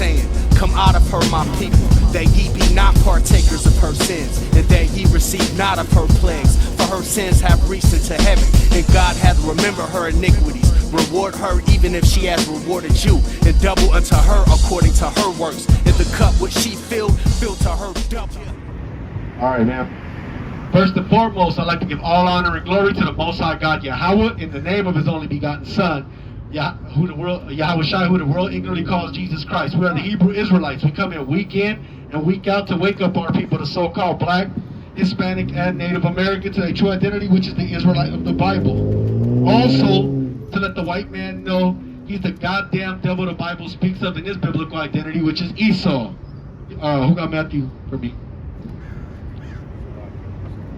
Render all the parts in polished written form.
saying, come out of her, my people, that ye be not partakers of her sins, and that ye receive not of her plagues. For her sins have reached into heaven, and God hath remembered her iniquities. Reward her even if she has rewarded you, and double unto her according to her works. And the cup which she filled to her double. All right, man. First and foremost, I'd like to give all honor and glory to the Most High God Yahweh in the name of His only begotten Son, Yahweh Shai, who the world ignorantly calls Jesus Christ. We are the Hebrew Israelites. We come here week in and week out to wake up our people, the so-called Black, Hispanic, and Native American, to their true identity, which is the Israelite of the Bible. Also, to let the white man know he's the goddamn devil the Bible speaks of in his biblical identity, which is Esau. Who got Matthew for me?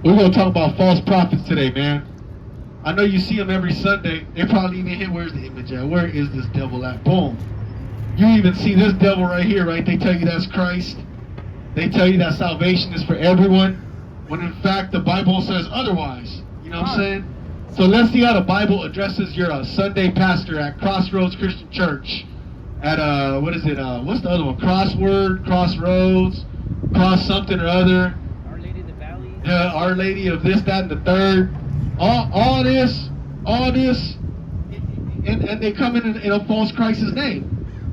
We're going to talk about false prophets today, man. I know you see them every Sunday. They probably even hit, where's the image at? Where is this devil at? Boom. You even see this devil right here, right? They tell you that's Christ. They tell you that salvation is for everyone, when in fact the Bible says otherwise. You know what I'm saying? So let's see how the Bible addresses your Sunday pastor at Crossroads Christian Church. At, what is it? What's the other one? Crossword, Crossroads, Cross something or other. Yeah, Our Lady of this, that, and the third. All this, and they come in a false Christ's name.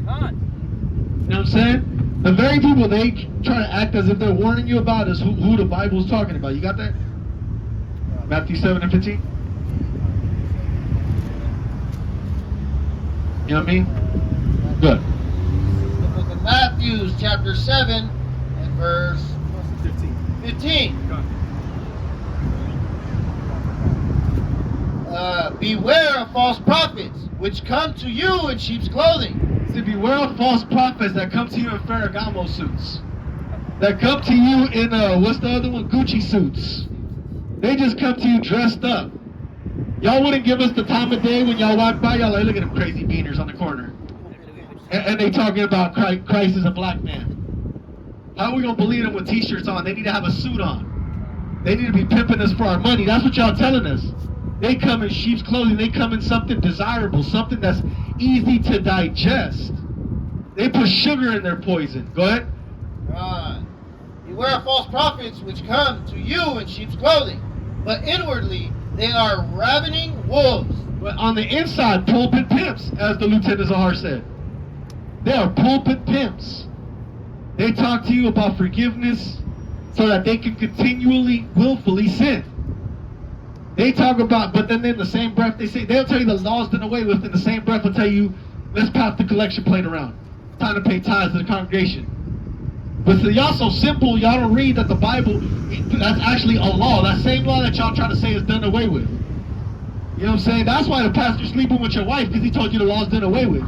You know what I'm saying? The very people they try to act as if they're warning you about is who the Bible's talking about. You got that? Matthew 7 and 15? You know what I mean? Good. The book of Matthew, chapter 7, and verse 15. Beware of false prophets, which come to you in sheep's clothing. See, beware of false prophets that come to you in Ferragamo suits. That come to you in, what's the other one? Gucci suits. They just come to you dressed up. Y'all wouldn't give us the time of day when y'all walk by. Y'all like, look at them crazy beaners on the corner. And they talking about Christ is a black man. How are we going to believe them with t-shirts on? They need to have a suit on. They need to be pimping us for our money. That's what y'all telling us. They come in sheep's clothing. They come in something desirable, something that's easy to digest. They put sugar in their poison. Go ahead. Beware of false prophets which come to you in sheep's clothing, but inwardly they are ravening wolves. But on the inside, pulpit pimps, as the Lieutenant Zahar said. They are pulpit pimps. They talk to you about forgiveness so that they can continually, willfully sin. They talk about, but then in the same breath, they'll tell you the law's done away with. In the same breath, they'll tell you, let's pass the collection plate around. It's time to pay tithes to the congregation. But so y'all so simple, y'all don't read that the Bible, that's actually a law. That same law that y'all try to say is done away with. You know what I'm saying? That's why the pastor's sleeping with your wife, because he told you the law's done away with.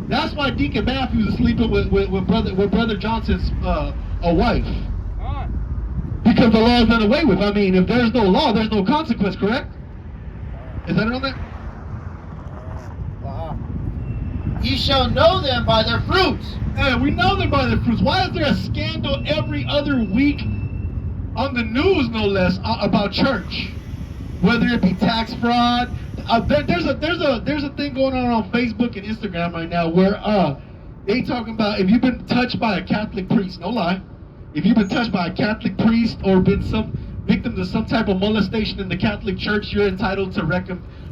That's why Deacon Matthews is sleeping with Brother Johnson's a wife. Because the law is done away with. I mean, if there's no law, there's no consequence, correct? Is that on that? Ye shall know them by their fruits. Hey, we know them by their fruits. Why is there a scandal every other week on the news, no less, about church? Whether it be tax fraud. There's a thing going on Facebook and Instagram right now where they talking about if you've been touched by a Catholic priest, no lie. If you've been touched by a Catholic priest or been some victim to some type of molestation in the Catholic Church, you're entitled to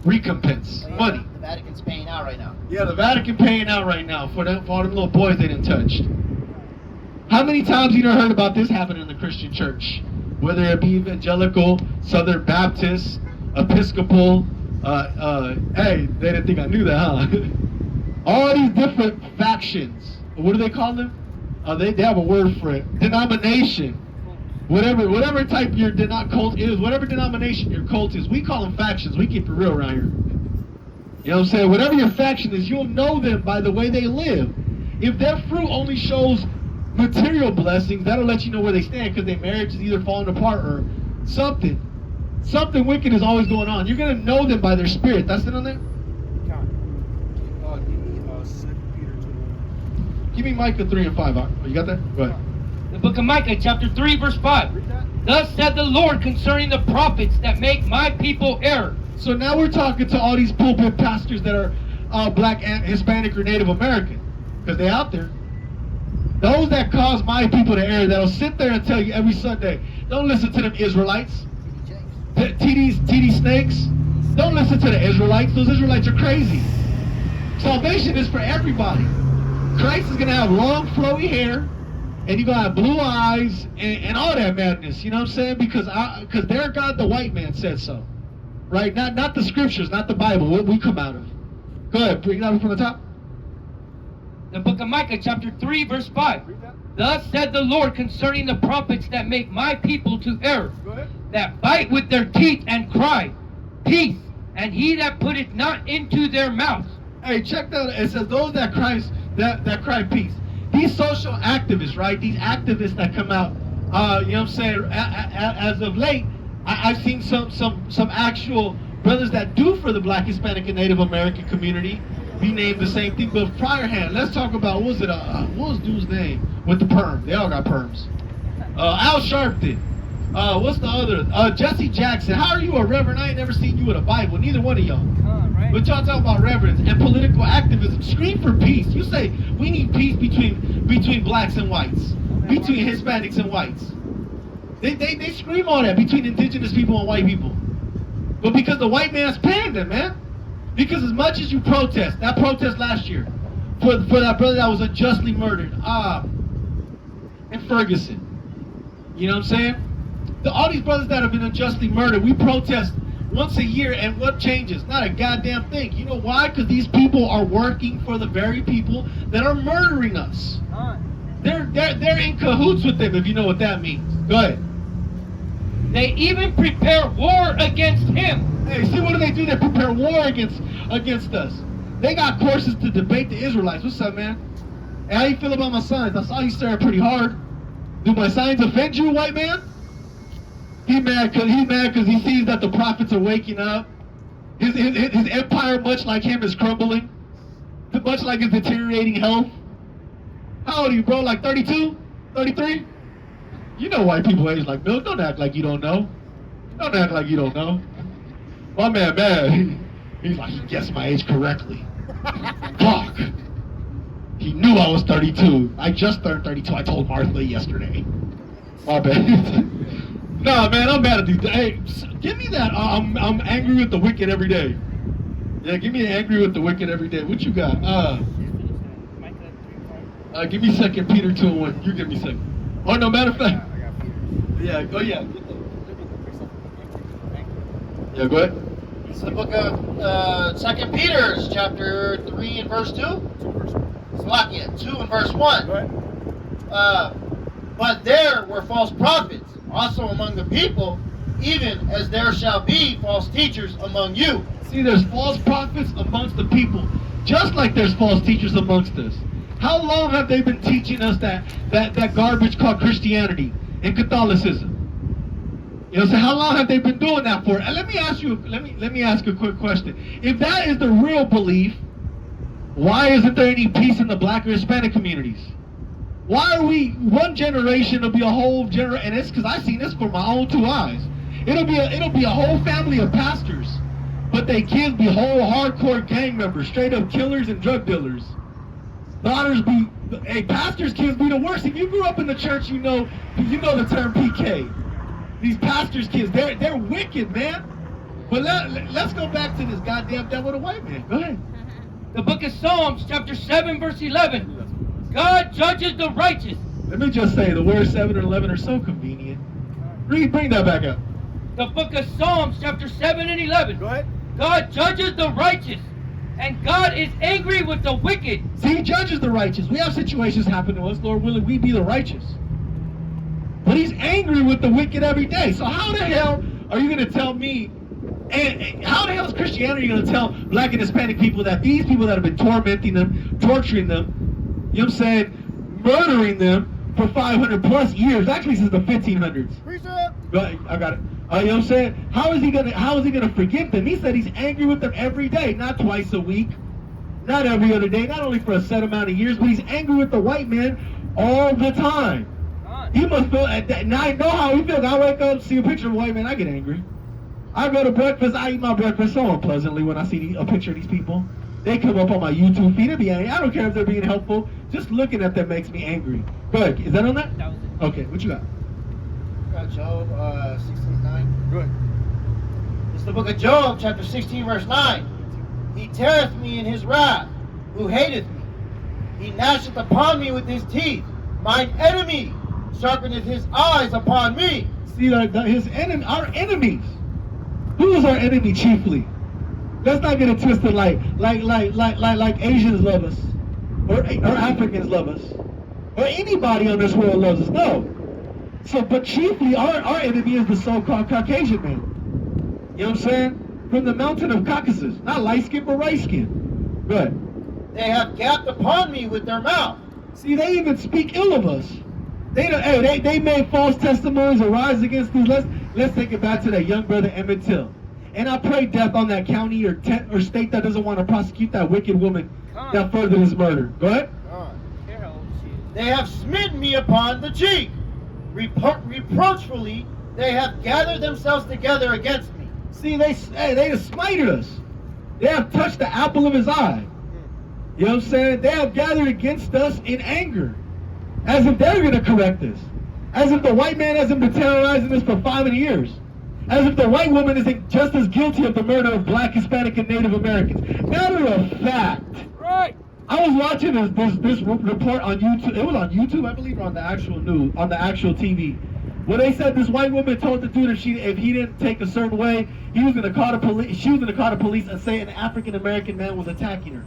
recompense, money. The Vatican's paying out right now. Yeah, the Vatican paying out right now for all them little boys they done touched. How many times you heard about this happening in the Christian church? Whether it be evangelical, Southern Baptist, Episcopal, hey, they didn't think I knew that, huh? All these different factions. What do they call them? They have a word for it. Denomination. Whatever type your cult is, whatever denomination your cult is, we call them factions. We keep it real around here. You know what I'm saying? Whatever your faction is, you'll know them by the way they live. If their fruit only shows material blessings, that'll let you know where they stand, because their marriage is either falling apart or something. Something wicked is always going on. You're going to know them by their spirit. That's it on there? Give me Micah 3 and 5. You got that? Go ahead. The book of Micah, chapter 3, verse 5. Thus said the Lord concerning the prophets that make my people err. So now we're talking to all these pulpit pastors that are Black and Hispanic or Native American, because they're out there. Those that cause my people to err, that'll sit there and tell you every Sunday, don't listen to them Israelites, TD snakes. Don't listen to the Israelites. Those Israelites are crazy. Salvation is for everybody. Christ is going to have long, flowy hair, and you're going to have blue eyes, and all that madness. You know what I'm saying? Because their God, the white man, said so. Right? Not the scriptures, not the Bible, what we come out of. Go ahead, bring it up from the top. The book of Micah, chapter 3, verse 5. Thus said the Lord concerning the prophets that make my people to err, that bite with their teeth and cry, peace, and he that put it not into their mouths. Hey, check that. It says those that cry peace. These social activists, right? These activists that come out, you know what I'm saying? As of late, I've seen some actual brothers that do for the Black, Hispanic, and Native American community be named the same thing. But prior hand, let's talk about what was dude's name with the perm? They all got perms. Al Sharpton. What's the other? Jesse Jackson. How are you a reverend? I ain't never seen you with a Bible. Neither one of y'all. Right. But y'all talk about reverends and political activism. Scream for peace. You say we need peace between blacks and whites, between Hispanics and whites. They scream all that between indigenous people and white people. But because the white man's paying them, man. Because as much as you protest, that protest last year for that brother that was unjustly murdered, in Ferguson. You know what I'm saying? All these brothers that have been unjustly murdered, we protest once a year, and what changes? Not a goddamn thing. You know why? Because these people are working for the very people that are murdering us. They're in cahoots with them, if you know what that means. Go ahead. They even prepare war against him. Hey, see, what do? They prepare war against us. They got courses to debate the Israelites. What's up, man? Hey, how you feel about my signs? I saw you staring pretty hard. Do my signs offend you, white man? He's mad because he sees that the prophets are waking up. His empire, much like him, is crumbling. Much like his deteriorating health. How old are you, bro? Like 32? 33? You know white people age like milk. Don't act like you don't know. Don't act like you don't know. My man, he's like, he guessed my age correctly. Fuck. He knew I was 32. I just turned 32. I told Martha yesterday. My bad. Nah, man, I'm mad at these. Hey, give me that. I'm angry with the wicked every day. Yeah, give me angry with the wicked every day. What you got? Give me 2 Peter 2:1. You give me 2. Oh, no, matter of fact. Yeah, go, yeah. Yeah, go ahead. It's the book of 2 Peter, chapter 3 and verse 2. Slakia, 2 and verse 1. Go ahead. But there were false prophets also among the people, even as there shall be false teachers among you. See, there's false prophets amongst the people, just like there's false teachers amongst us. How long have they been teaching us that garbage called Christianity and Catholicism? You know, so how long have they been doing that for? And let me ask a quick question. If that is the real belief, why isn't there any peace in the Black or Hispanic communities? Why are we one generation? It'll be a whole generation, and it's because I've seen this for my own 2 eyes. It'll be a whole family of pastors, but they kids be whole hardcore gang members, straight up killers and drug dealers. Daughters be, hey, pastors' kids be the worst. If you grew up in the church, you know the term PK. These pastors' kids, they're wicked, man. But let's go back to this goddamn devil, the white man. Go ahead. The book of Psalms, chapter 7, verse 11. God judges the righteous. Let me just say, the words 7 and 11 are so convenient. Bring that back up. The book of Psalms, chapter 7 and 11. Go ahead. God judges the righteous, and God is angry with the wicked. See, he judges the righteous. We have situations happen to us, Lord willing, we be the righteous. But he's angry with the wicked every day. So how the hell are you going to tell me, and how the hell is Christianity going to tell Black and Hispanic people that these people that have been tormenting them, torturing them, you know what I'm saying, murdering them for 500 plus years, actually since the 1500s. I got it. You know what I'm saying? How is he gonna forgive them? He said he's angry with them every day, not twice a week, not every other day, not only for a set amount of years, but he's angry with the white man all the time. He must feel, and I know how he feels. I wake up, see a picture of a white man, I get angry. I go to breakfast, I eat my breakfast so unpleasantly when I see a picture of these people. They come up on my YouTube feed, they be angry. I don't care if they're being helpful. Just looking at them makes me angry. Go ahead. Is that on that? That was it. Okay, what you got? Job 16:9. Go ahead. It's the book of Job, chapter 16, verse 9. He teareth me in his wrath, who hateth me. He gnasheth upon me with his teeth. Mine enemy sharpeneth his eyes upon me. See, his enemy, our enemies. Who is our enemy chiefly? Let's not get it twisted like Asians love us, or Africans love us, or anybody on this world loves us. No. So, but chiefly our enemy is the so-called Caucasian man. You know what I'm saying? From the mountain of Caucasus, not light skin but right skin. Go ahead. They have gapped upon me with their mouth. See, they even speak ill of us. They made false testimonies arise against us. Let's take it back to that young brother Emmett Till. And I pray death on that county or state that doesn't want to prosecute that wicked woman that furthered his murder. Go ahead. They have smitten me upon the cheek. Reproachfully, they have gathered themselves together against me. See, they have smited us. They have touched the apple of his eye. You know what I'm saying? They have gathered against us in anger, as if they're going to correct us, as if the white man hasn't been terrorizing us for 500 years, as if the white woman isn't just as guilty of the murder of black, Hispanic, and Native Americans. Matter of fact, Right. I was watching this report on YouTube. It was on YouTube, I believe, or on the actual news, on the actual TV, where they said this white woman told the dude if he didn't take a certain way, he was going to call the police. She was going to call the police and say an African American man was attacking her,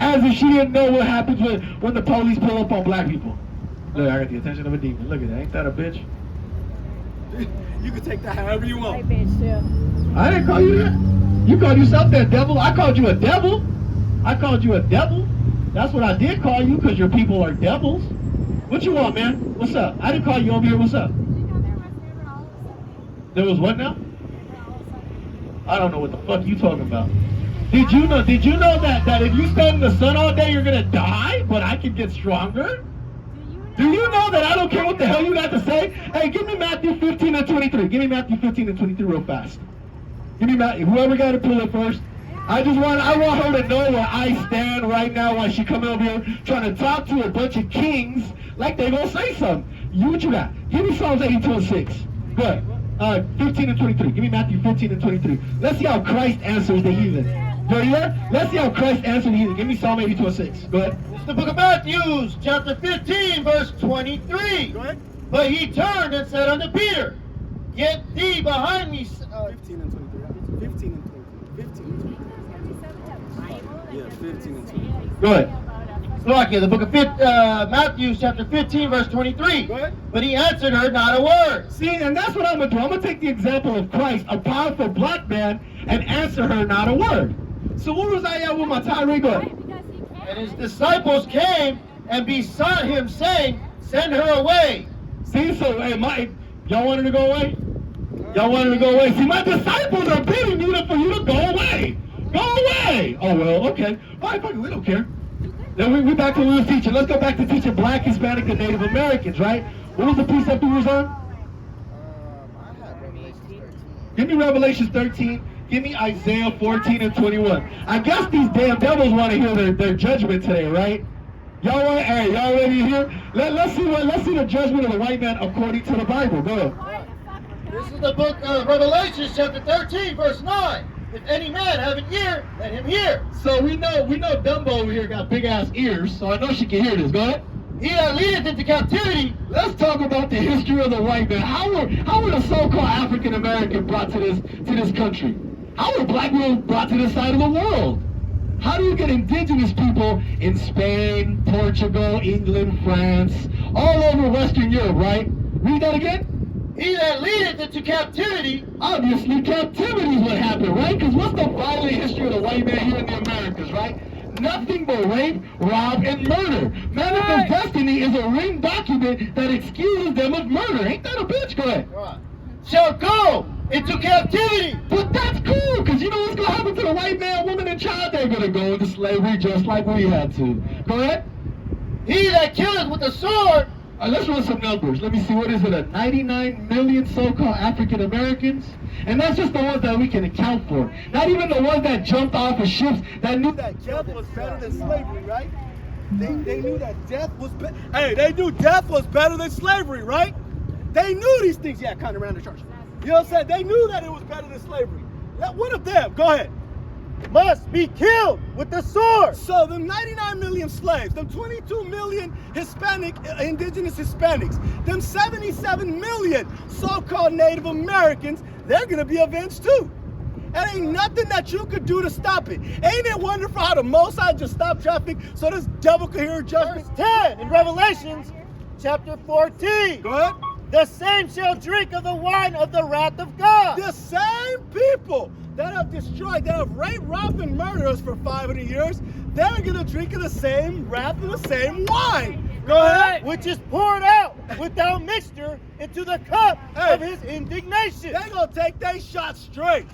as if she didn't know what happens when the police pull up on black people. Look, I got the attention of a demon. Look at that. Ain't that a bitch? You can take that however you want. I didn't call you that. You called yourself that devil. I called you a devil. I called you a devil. That's what I did call you, because your people are devils. What you want, man? What's up? I didn't call you over here. What's up? There was what now? I don't know what the fuck you talking about. Did you know that if you stand in the sun all day you're gonna die, but I can get stronger? Do you know that I don't care what the hell you got to say? Hey, give me Matthew 15 and 23. Give me Matthew 15 and 23 real fast. Give me Matthew. Whoever got to pull it first. I want her to know where I stand right now while she coming over here trying to talk to a bunch of kings like they gonna say something. What you got? Give me Psalms 82 and 6. Go ahead. 15 and 23. Give me Matthew 15 and 23. Let's see how Christ answers the heathen. Are you there? Let's see how Christ answers the heathen. Give me Psalm 82 and 6. Go ahead. It's the book of Matthew, chapter 15, verse 23. Go ahead. But he turned and said unto Peter, Get thee behind me. 15 and 23. 15 and 23. 15 and 23. Yeah, 15 and 23. Go ahead. Slovakia, the book of Matthew, chapter 15, verse 23. Go ahead. But he answered her not a word. See, and that's what I'm going to do. I'm going to take the example of Christ, a powerful black man, and answer her not a word. So where was I at with my tirade going? And his disciples came and besought him, saying, Send her away. See, so, hey, y'all wanted to go away? Y'all wanted to go away? See, my disciples are begging you for you to go away. Go away. Oh, well, okay. All right, fuck it, we don't care. Then we back to what we was teaching. Let's go back to teaching black, Hispanic, and Native Americans, right? What was the precept we was on? I had Revelation 13. Give me Revelation 13. Give me Isaiah 14 and 21. I guess these damn devils want to hear their judgment today, right? Y'all ready to hear? Let's see the judgment of the white man according to the Bible. Go ahead. This is the book of Revelation, chapter 13, verse 9. If any man have an ear, let him hear. So we know Dumbo over here got big ass ears, so I know she can hear this. Go ahead. He that leadeth into captivity. Let's talk about the history of the white man. How were the so-called African American brought to this country? How were black people brought to this side of the world? How do you get indigenous people in Spain, Portugal, England, France, all over Western Europe, right? Read that again. He that leadeth into captivity. Obviously, captivity is what happened, right? Because what's the violent history of the white man here in the Americas, right? Nothing but rape, rob, and murder. Manifest Destiny is a written document that excuses them of murder. Ain't that a bitch? Go ahead. Shall go into captivity. But that's cool, because you know what's going to happen to the white man, woman, and child? They're going to go into slavery just like we had to. Go ahead. He that killeth with the sword. Let's run some numbers. Let me see, what is it, 99 million so-called African Americans? And that's just the ones that we can account for. Not even the ones that jumped off of ships that knew that death was better than slavery, right? They knew that death was better. Hey, they knew death was better than slavery, right? They knew these things. Yeah, kind of around the church. You know what I'm saying? They knew that it was better than slavery. One of them, go ahead, must be killed with the sword. So them 99 million slaves, them 22 million Hispanic, indigenous Hispanics, them 77 million so-called Native Americans, they're gonna be avenged too. And ain't nothing that you could do to stop it. Ain't it wonderful how the Most High just stopped traffic so this devil could hear judgment? Verse 10 in Revelations chapter 14. Go ahead. The same shall drink of the wine of the wrath of God. The same people that have destroyed, that have raped, robbed, and murdered us for 500 years, they're gonna drink of the same wrath and the same wine. Go ahead. Which is poured out without mixture into the cup of his indignation. They're gonna take their shot straight.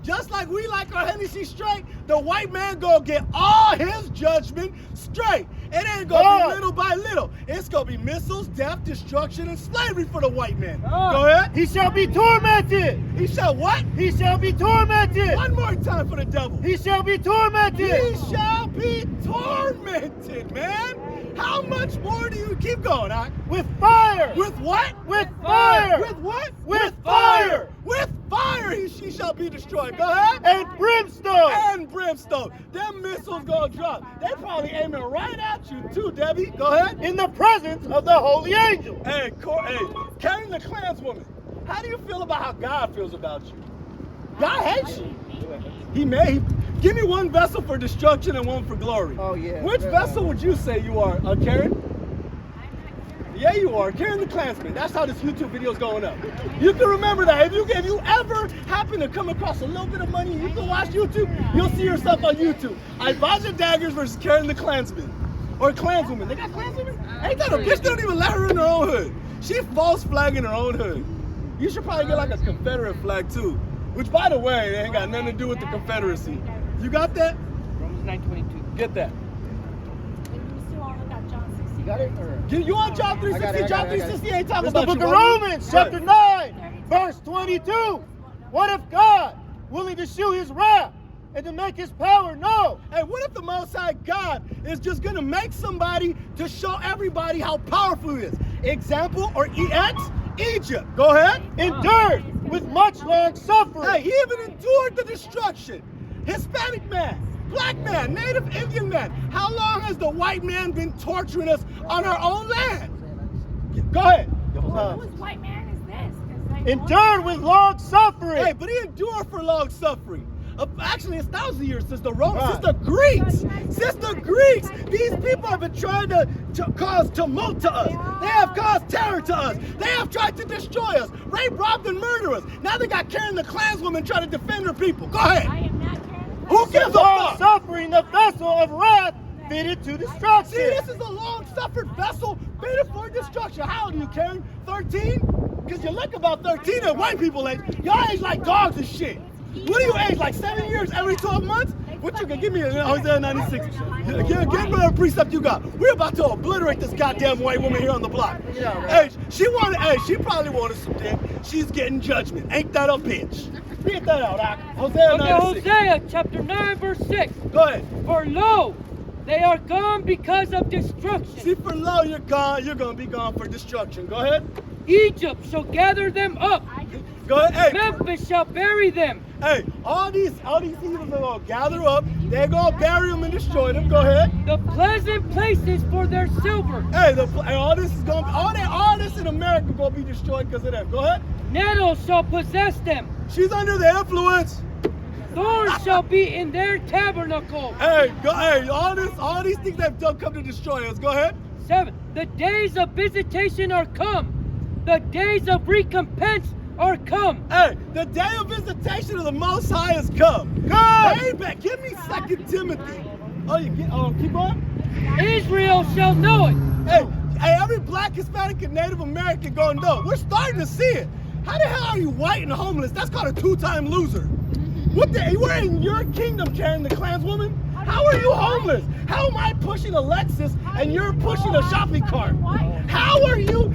Just like we like our Hennessy straight, the white man gonna get all his judgment straight. It ain't gonna be little by little. It's gonna be missiles, death, destruction, and slavery for the white man. Go ahead. He shall be tormented. He shall what? He shall be tormented. One more time for the devil. He shall be tormented. He shall be tormented, man. How much more do you keep going, Ak? With fire. With what? With fire. With what? With fire. With fire he shall be destroyed. Go ahead. And brimstone. And brimstone. Them missiles gonna drop. They probably aiming right at you too, Debbie. Go ahead. In the presence of the holy angel. Hey, carrying the clanswoman. How do you feel about how God feels about you? God hates you. Give me one vessel for destruction and one for glory. Oh, yeah. Which vessel would you say you are, Karen? Yeah, you are. Karen the Klansman. That's how this YouTube video is going up. You can remember that. If you ever happen to come across a little bit of money and you can watch YouTube, you'll see yourself on YouTube. Ibadyah daggrz versus Karen the Klansman. Or Klanswoman. They got Klanswomen? Ain't that a bitch? They don't even let her in her own hood. She false flagging her own hood. You should probably get like a Confederate flag too. Which, by the way, they ain't got nothing to do with the Confederacy. You got that? Romans 9:22. Get that. You got it? You want John 3:16? John 3:16 ain't talking It's the about book you. of Romans, chapter 9, verse 22. What if God, willing to shew his wrath and to make his power known? Hey, what if the Most High God is just gonna make somebody to show everybody how powerful he is? Example or EX? Egypt. Go ahead. Endured with much long suffering. Hey, he even endured the destruction. Hispanic man, black man, Native Indian man. How long has the white man been torturing us on our own land? Go ahead. Whose white man is this? Endured with long suffering. Hey, but he endured for long suffering. Actually, it's thousands of years since the Romans, since the Greeks. Since the Greeks, these people have been trying to cause tumult to us. They have caused terror to us. They have tried to destroy us, rape, rob, and murder us. Now they got Karen the Klanswoman trying to defend her people. Go ahead. I am not Karen. Who gives a long fuck? suffering, the vessel of wrath fitted to destruction. See, this is a long-suffered vessel fitted for destruction. How old are you, Karen? 13? Because you look about 13 and white people age. Y'all age like dogs and shit. What do you age, like 7 years every 12 months? What you can give me in Isaiah 96? Give me a precept you got. We're about to obliterate this goddamn white woman here on the block. Hey, she probably wanted some dick. She's getting judgment. Ain't that a bitch? Read that out, Hosea 96. Hosea chapter 9 verse 6. Go ahead. For lo, they are gone because of destruction. See, for lo, you're gone. You're going to be gone for destruction. Go ahead. Egypt shall gather them up. Go ahead. Hey. Memphis shall bury them. Hey, all these heathens are gonna gather up. They're gonna bury them and destroy them. Go ahead. The pleasant places for their silver. Hey, all this in America gonna be destroyed because of them. Go ahead. Nettles shall possess them. She's under the influence. Thorns shall be in their tabernacle. Hey, all these things they've done come to destroy us. Go ahead. 7. The days of visitation are come. The days of recompense are come. Hey, the day of visitation of the Most High has come. Amen. Give me 2 Timothy. Keep on. Israel shall know it. Hey, every black, Hispanic, and Native American gonna know. We're starting to see it. How the hell are you white and homeless? That's called a two-time loser. We're in your kingdom, Karen the Klanswoman. How are you homeless? How am I pushing a Lexus and you're pushing a shopping cart? How are you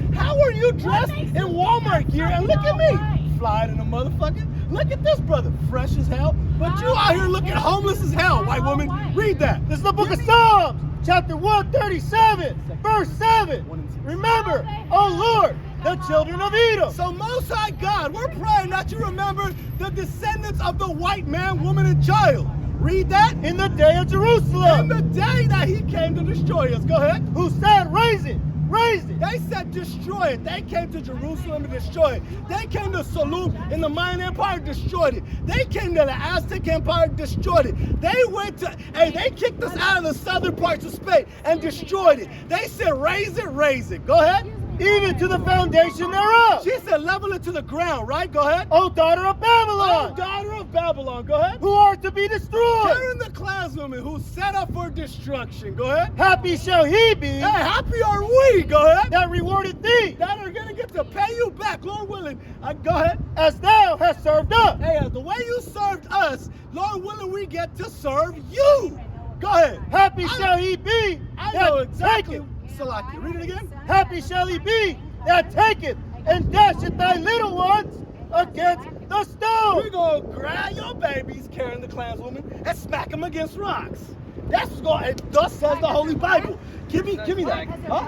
dressed in Walmart gear? And look at me, flying in a motherfucker. Look at this brother, fresh as hell. But you out here looking homeless as hell, white woman. Read that. This is the book of Psalms, chapter 137, verse 7. Remember, O Lord, the children of Edom. So Most High God, we're praying that you remember the descendants of the white man, woman, and child. Read that. In the day of In Jerusalem, the day that he came to destroy us. Go ahead. who said, raise it, raise it. They said destroy it. They came to Jerusalem to destroy it. They came to Salute in the Mayan Empire, destroyed it. They came to the Aztec Empire, destroyed it. They went to, they kicked us out of the southern parts of Spain and destroyed it. They said raise it, raise it. Go ahead. Even to the foundation thereof. She said level it to the ground, right? Go ahead. O daughter of Babylon, Oh, daughter of Babylon, go ahead. who are to be destroyed. Karen the clanswoman who's set up for destruction, go ahead. Happy shall he be Hey, happy are we, go ahead. that rewarded thee, That are gonna get to pay you back, Lord willing. Go ahead. as thou hast served us. Hey, the way you served us, Lord willing, we get to serve you. Go ahead. Happy shall he be I that know exactly. taketh. Salaki, read it again. Happy shall he be that taketh and dasheth thy little ones against the We're stone. gonna grab your babies, Karen the clanswoman, and smack them against rocks. That's what's going. Thus says the Holy Bible. Give me that. Huh?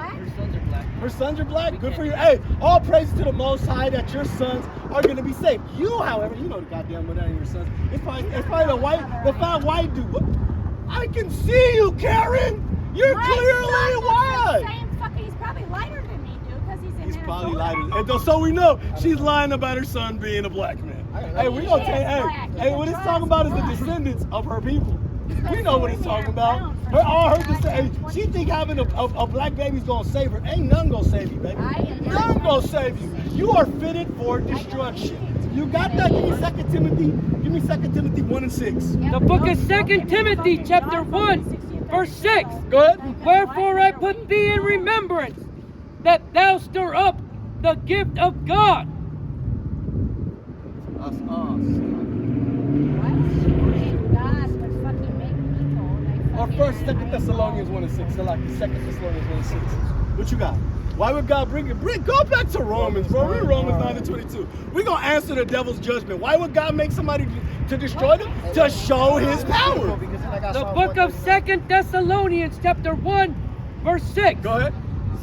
Her sons are black. Good for you. Hey, all praise to the Most High that your sons are gonna be saved. You, however, you know the goddamn what that ain't your sons. It's probably the fine white dude. What? I can see you, Karen. You're clearly white. He's probably lighter than me, dude, because he's in He's probably Minnesota. lighter. And so we know she's lying about her son being a black man. Hey, we gonna take. Hey, what it's talking about is the descendants of her people. We know what it's talking about. All her descendants. She think having a black baby's gonna save her. Ain't none gonna save you, baby. None gonna save you. You are fitted for destruction. You got that? Give me 2 Timothy. Give me 2 Timothy 1 and 6. The book of 2 Timothy, chapter 1, verse 6. Go ahead. Wherefore I put thee in remembrance, that thou stir up the gift of God. Or first, 2 Thessalonians 1 and 6. So like 2 Thessalonians 1 and 6. What you got? Why would God bring it? Go back to Romans, bro. Read Romans 9 and 22. We're going to answer the devil's judgment. Why would God make somebody to destroy them? To show his power. The book of 2 Thessalonians, chapter 1, verse 6. Go ahead.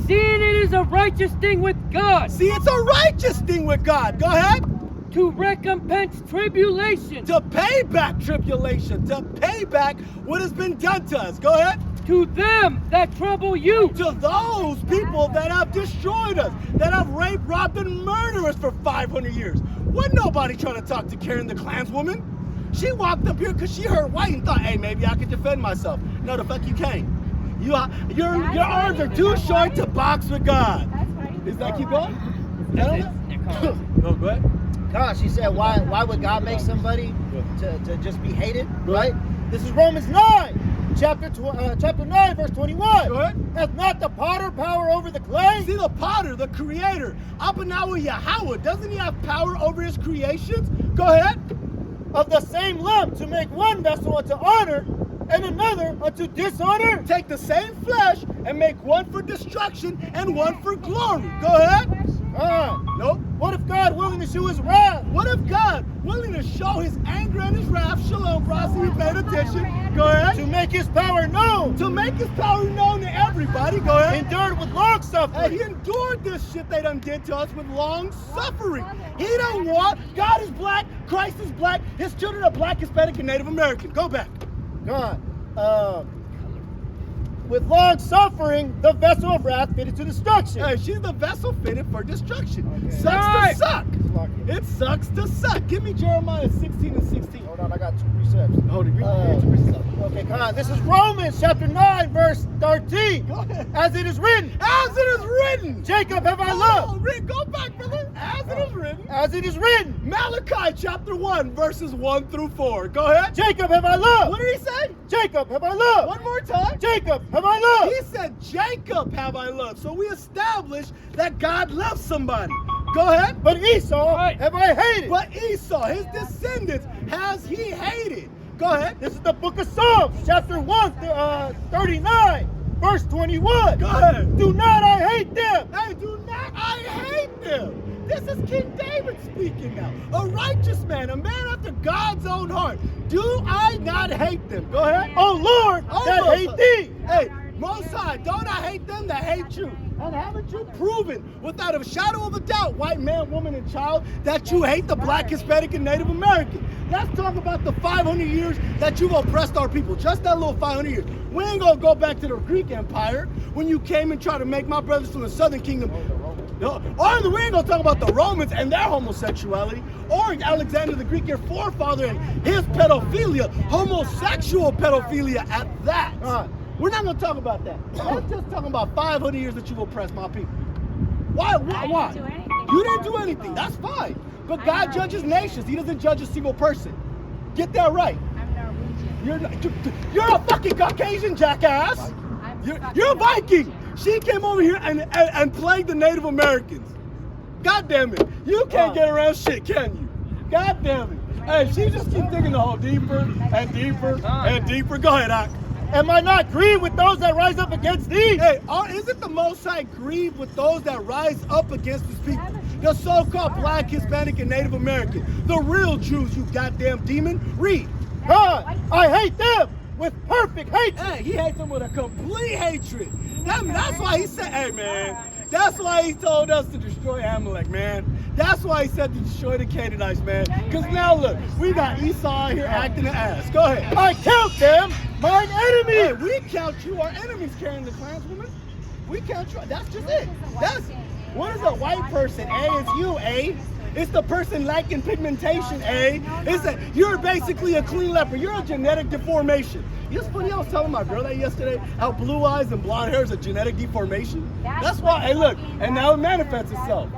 Seeing it is a righteous thing with God See, it's a righteous thing with God. Go ahead. to recompense tribulation To pay back tribulation. To pay back what has been done to us. Go ahead. to them that trouble you. To those people that have destroyed us, that have raped, robbed, and murdered us for 500 years. Wasn't nobody trying to talk to Karen the clanswoman. She walked up here because she heard white and thought, hey, maybe I could defend myself. No, the fuck you can't. Your arms are too short to box with God. Is that keep going? No, go ahead. God, she said, why would God make somebody to just be hated, right? This is Romans 9, chapter 9, verse 21. Go ahead. Hath not the potter power over the clay? See, the potter, the creator, Abanawa Yahweh, doesn't he have power over his creations? Go ahead. Of the same lump to make one vessel unto honor and another unto dishonor. Take the same flesh and make one for destruction and one for glory. Go ahead. Nope. What if God willing to show his wrath? What if God willing to show his anger and his wrath? Shalom, Brasi, you paid attention. Go ahead. To make his power known. To make his power known to everybody. Go ahead. Endured with long suffering. Hey, he endured this shit they done did to us with long suffering. He don't want, God is black, Christ is black, his children are black, Hispanic, and Native American. Go back. God, with long suffering, the vessel of wrath fitted to destruction. Hey, she's the vessel fitted for destruction. Okay. Sucks Right. to suck. It sucks to suck. Give me Jeremiah 16 and 16. Hold on, I got 2 precepts. Hold it. Read 2 precepts. Okay, come on. This is Romans chapter 9, verse 13. Go ahead. As it is written, As it is written. Jacob have I Oh, loved. go back, brother. As it is written. As it is written, Malachi chapter 1, verses 1 through 4. Go ahead. Jacob have I loved. What did he say? Jacob have I loved. One more time. Jacob have I loved. He said, Jacob have I loved. So we established that God loves somebody. Go ahead. But Esau Right. have I hated. But Esau, his descendants, has he hated. Go ahead. This is the book of Psalms, chapter 139, verse 21. Go ahead. Do not I hate them. Hey, do not I hate them. This is King David speaking now. A righteous man, a man after God's own heart. Do I not hate them? Go ahead. O Lord, that Almost. hate thee. Hey, Most High, don't I hate them that hate you? And haven't you proven without a shadow of a doubt, white man, woman, and child, that you hate the black, Hispanic, and Native American? Let's talk about the 500 years that you've oppressed our people. Just that little 500 years. We ain't gonna go back to the Greek Empire when you came and tried to make my brothers from the Southern Kingdom. Or we ain't gonna talk about the Romans and their homosexuality, or Alexander the Greek, your forefather, and his pedophilia, homosexual pedophilia at that. We're not gonna talk about that. Let's just talk about 500 years that you've oppressed my people. Why? I didn't do anything. You didn't do anything. That's fine. But God judges nations. He doesn't judge a single person. Get that right. I'm Norwegian. You're a fucking Caucasian jackass. You're a Viking. She came over here and plagued the Native Americans. God damn it. You can't get around shit, can you? God damn it. Hey, she just keeps digging the hole deeper and deeper and deeper. Go ahead, Ak. Am I not grieved with those that rise up against thee? Hey, isn't the Most High grieved with those that rise up against his people? The so-called black, Hispanic, and Native American. The real Jews, you goddamn demon. Read. God, I hate them with perfect hatred. Hey, he hates them with a complete hatred. That's why he said, hey, man. That's why he told us to destroy Amalek, man. That's why he said to destroy the Canaanites, man. Because now, look, we got Esau here acting an ass. Go ahead. I count them mine enemy. Hey, we count you our enemies, carrying the clanswoman. We count you. That's just it. What is a white person? It's you, It's the person lacking pigmentation, You're basically a clean leper. You're a genetic deformation. It's funny, I was telling my girl that yesterday, how blue eyes and blonde hair is a genetic deformation. That's why, hey, look, and now it manifests itself.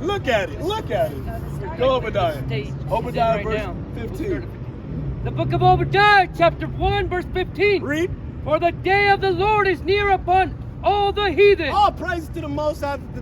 Look at it. Go Obadiah. Obadiah verse 15. The book of Obadiah, chapter 1, verse 15. Read. For the day of the Lord is near upon all the heathen. All praise to the Most High. The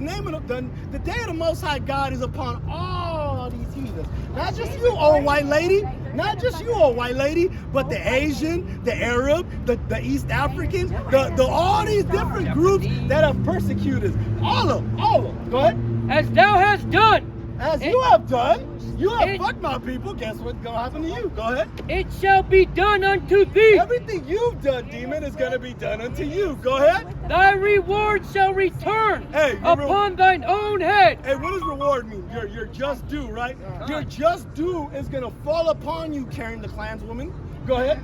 day of the Most High God is upon all these heathens. Not just you, old white lady. Not just you, old white lady, but the Asian, the Arab, the East Africans, all these different groups that have persecuted us. All of them. Go ahead. As thou hast done. As you have done. You have fucked my people. Guess what's going to happen to you? Go ahead. It shall be done unto thee. Everything you've done, demon, is going to be done unto you. Go ahead. Thy reward shall return upon thine own head. Hey, what does reward mean? Your just due, right? Your just due is going to fall upon you, carrying the clanswoman. Go ahead.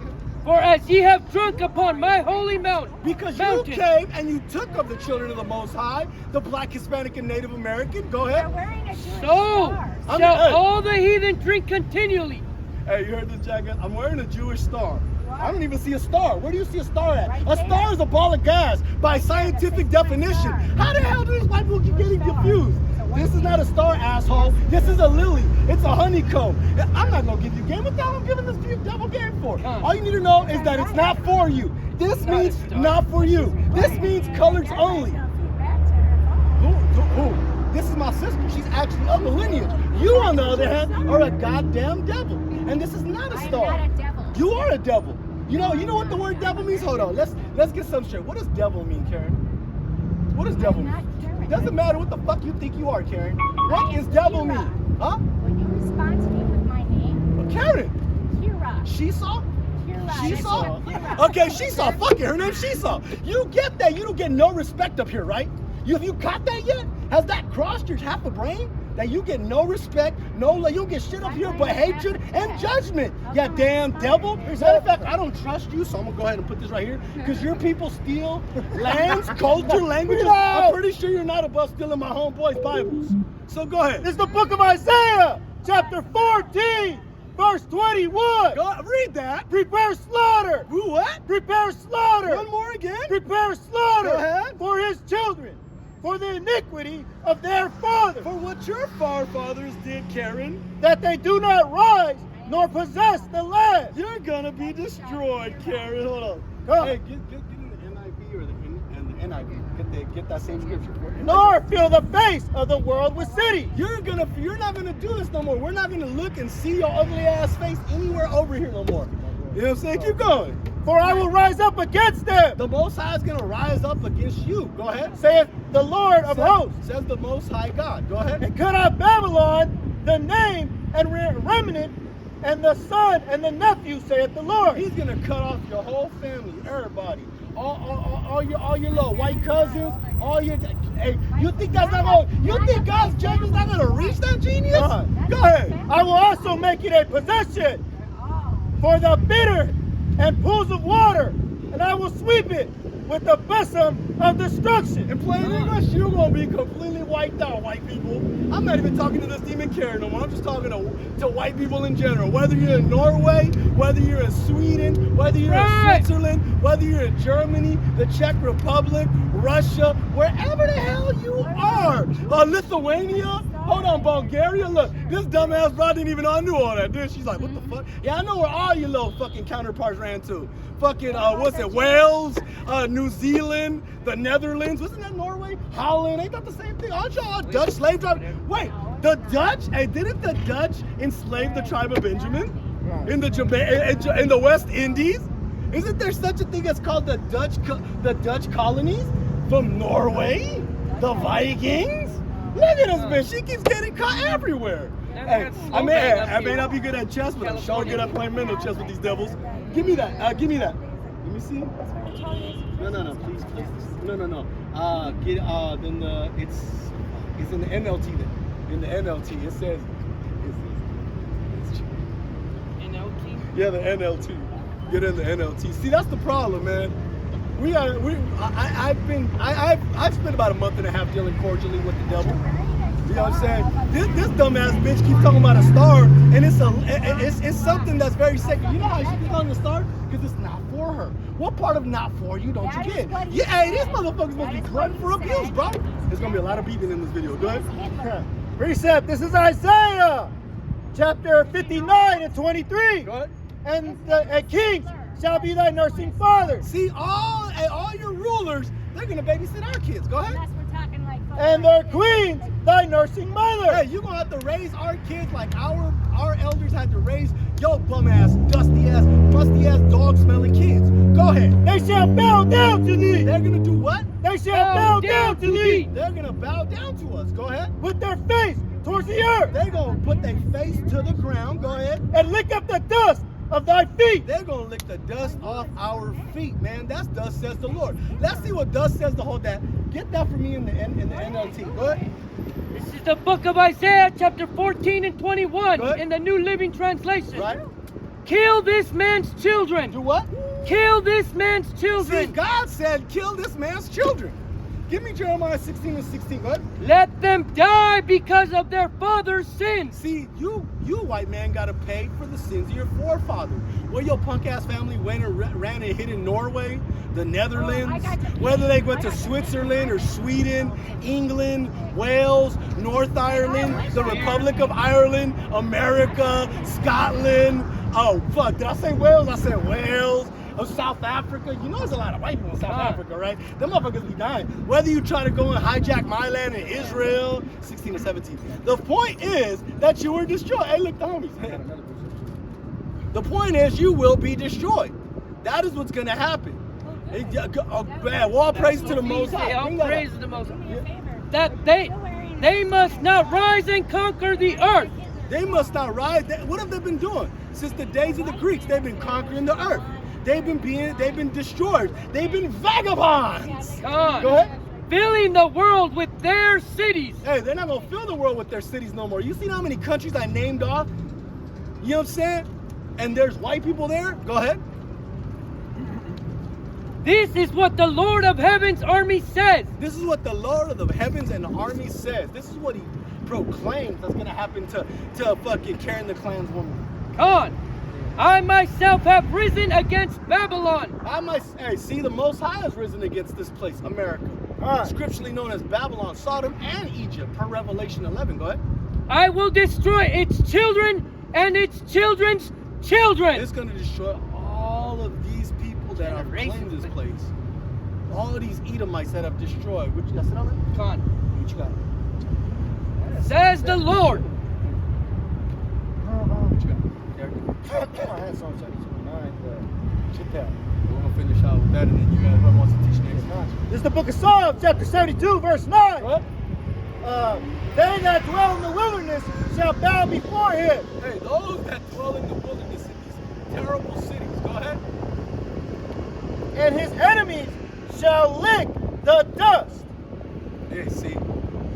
For as ye have drunk upon my holy mountain. Because you came and you took of the children of the Most High, the black, Hispanic, and Native American. Go ahead. They're wearing a Jewish So star. shall all the heathen drink continually. Hey, you heard this, jacket? I'm wearing a Jewish star. I don't even see a star. Where do you see a star at? Right a star is a ball of gas by scientific definition. How the hell do these white people keep getting confused? This is not a star, asshole. This is a lily. It's a honeycomb. I'm not gonna give you game. What the hell I'm giving this to you double game for? All you need to know is that it's not for you. This means not for you. This means colors only. Who? This is my sister. She's actually of the lineage. You, on the other hand, are a goddamn devil. And this is not a star. I'm not a devil. You are a devil. You know what the word devil means? Hold on. Let's get some straight. What does devil mean, Karen? What does devil mean? It doesn't matter what the fuck you think you are, Karen. What does devil mean? Huh? When you respond to me with my name, Karen. Kira. Shesaw? Kira. Shesaw? Kira. Okay, Shesaw. Fuck it. Her name's Shesaw. You get that. You don't get no respect up here, right? Have you caught that yet? Has that crossed your half a brain? That you get no respect, you don't get shit up here but hatred and judgment. Yeah, damn devil. Matter of fact, I don't trust you, so I'm gonna go ahead and put this right here. Because your people steal lands, culture, languages. I'm pretty sure you're not above stealing my homeboys' Bibles. So go ahead. It's the book of Isaiah, chapter 14, verse 21. Go read that. Prepare slaughter. What? Prepare slaughter. One more again. Prepare slaughter Go ahead. for his children, for the iniquity of their fathers, For what your forefathers did, Karen. that they do not rise nor possess the land. You're gonna be destroyed, Karen. Hold on. Come. Hey, get in the NIV or the NIV. Get that same scripture. Nor fill the face of the world with city. You're not gonna do this no more. We're not gonna look and see your ugly ass face anywhere over here no more. You know what I'm saying? Keep going. For I will rise up against them, The Most High is gonna rise up against you. Go ahead. saith the Lord of hosts, Says the Most High God. Go ahead. and cut out Babylon, the name and remnant, and the son and the nephew, saith the Lord. He's gonna cut off your whole family, everybody. all your little white cousins, all your. Hey, you think that's not going? You think God's judgment's not going to reach that genius? Go ahead. I will also make it a possession for the bitter and pools of water, and I will sweep it with the besom of destruction. In plain English, you're going to be completely wiped out, white people. I'm not even talking to this demon Karen no more. I'm just talking to white people in general. Whether you're in Norway, whether you're in Sweden, whether you're in Switzerland, whether you're in Germany, the Czech Republic, Russia, wherever the hell you are. Lithuania, hold on, Bulgaria. Look, this dumbass bro didn't even know I knew all that, dude. She's like, what the fuck? Yeah, I know where all your little fucking counterparts ran to. Fucking, what's it, Wales, New Zealand, the Netherlands. Wasn't that Norway? Holland, ain't that the same thing? Aren't y'all Dutch slave tribe? Wait, the Dutch, hey, didn't the Dutch enslave the tribe of Benjamin in the West Indies? Isn't there such a thing as called the Dutch colonies from Norway? The Vikings? Look at this bitch, she keeps getting caught everywhere. Hey, I may not be good at chess, but I'm sure good at playing mental chess with these devils. Give me that. Give me that. Let me see. No, please. No. Then it's in the NLT then. In the NLT, it says. NLT? Yeah, the NLT. Get in the NLT. See, that's the problem, man. I've spent about a month and a half dealing cordially with the devil. You know what I'm saying? This dumbass bitch keeps talking about a star, and it's something that's very sacred. You know how she keeps calling the star? Because it's not for her. What part of not for you don't you get? Yeah, hey, these motherfuckers must be glutton for abuse, bro. There's gonna be a lot of beeping in this video. Go ahead. Precept. This is Isaiah, chapter 59 and 23. Go ahead. And kings shall be thy nursing father. See, all your rulers, they're gonna babysit our kids. Go ahead. And their queens, thy nursing mother. Hey, you're gonna have to raise our kids like our elders had to raise your bum ass, dusty ass, musty ass, dog smelling kids. Go ahead. They shall bow down to thee. They're gonna do what? They shall bow down to thee. They're gonna bow down to us. Go ahead. With their face towards the earth. They're gonna put their face to the ground. Go ahead. And lick up the dust of thy feet. They're gonna lick the dust off our feet, man. That's thus says the Lord. Let's see what thus says the whole that. Get that for me in the NLT. Go ahead. This is the book of Isaiah, chapter 14 and 21 in the New Living Translation. Right. Kill this man's children. Do what? Kill this man's children. See, God said, kill this man's children. Give me Jeremiah 16 and 16. Go ahead. Let them die because of their father's sins. See, you white man got to pay for the sins of your forefathers. Where your punk ass family went and ran and hid in Norway, the Netherlands, whether they went to Switzerland or Sweden, England, Wales, North Ireland, the Republic of Ireland, America, Scotland. Oh, fuck, did I say Wales? I said Wales. Of South Africa. You know there's a lot of white people in South Africa, right? Them motherfuckers be dying. Whether you try to go and hijack my land in Israel, 16 and 17. The point is that you were destroyed. Hey, look, the homies. The point is you will be destroyed. That is what's going to happen. Man, all praise to the Most High. All praise to the Most High. That they must not rise and conquer the earth. They must not rise. What have they been doing? Since the days of the Greeks, they've been conquering the earth. They've been destroyed. They've been vagabonds. God. Go ahead. Filling the world with their cities. Hey, they're not gonna fill the world with their cities no more. You seen how many countries I named off? You know what I'm saying? And there's white people there. Go ahead. This is what the Lord of Heaven's army says. This is what the Lord of the Heavens and the army says. This is what he proclaims that's gonna happen to fucking Karen the Klans woman. God. I myself have risen against Babylon. Hey, see, the Most High has risen against this place, America. Scripturally known as Babylon, Sodom, and Egypt, per Revelation 11. Go ahead. I will destroy its children and its children's children. It's going to destroy all of these people that have claimed this place. All of these Edomites that have destroyed. What you got? Sit on it? Come on. What you got? Says the Lord. What you got? I had Psalm 72:9. Check that. We're gonna finish out with that, and then you guys whoever wants to teach next time. This is the book of Psalms, chapter 72, verse 9. What? They that dwell in the wilderness shall bow before him. Hey, those that dwell in the wilderness in these terrible cities, go ahead. and his enemies shall lick the dust. Yeah, see,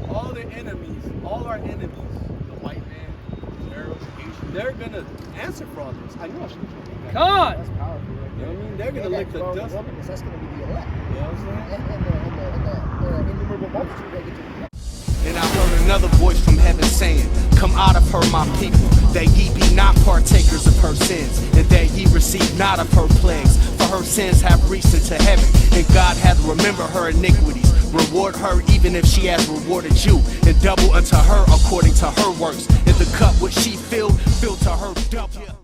all the enemies, all our enemies, the white man, the Arabs, Asians, they're gonna answer for all this. I know I should have Come on. You know what I mean? They're gonna lick the dust. That's gonna be the elect. You know what I'm saying? And the innumerable multitude that get to be. And I heard another voice from heaven saying, come out of her, my people, that ye be not partakers of her sins, and that ye receive not of her plagues. For her sins have reached into heaven, and God hath remembered her iniquities. Reward her even if she has rewarded you, and double unto her according to her works. And the cup which she filled, fill to her double.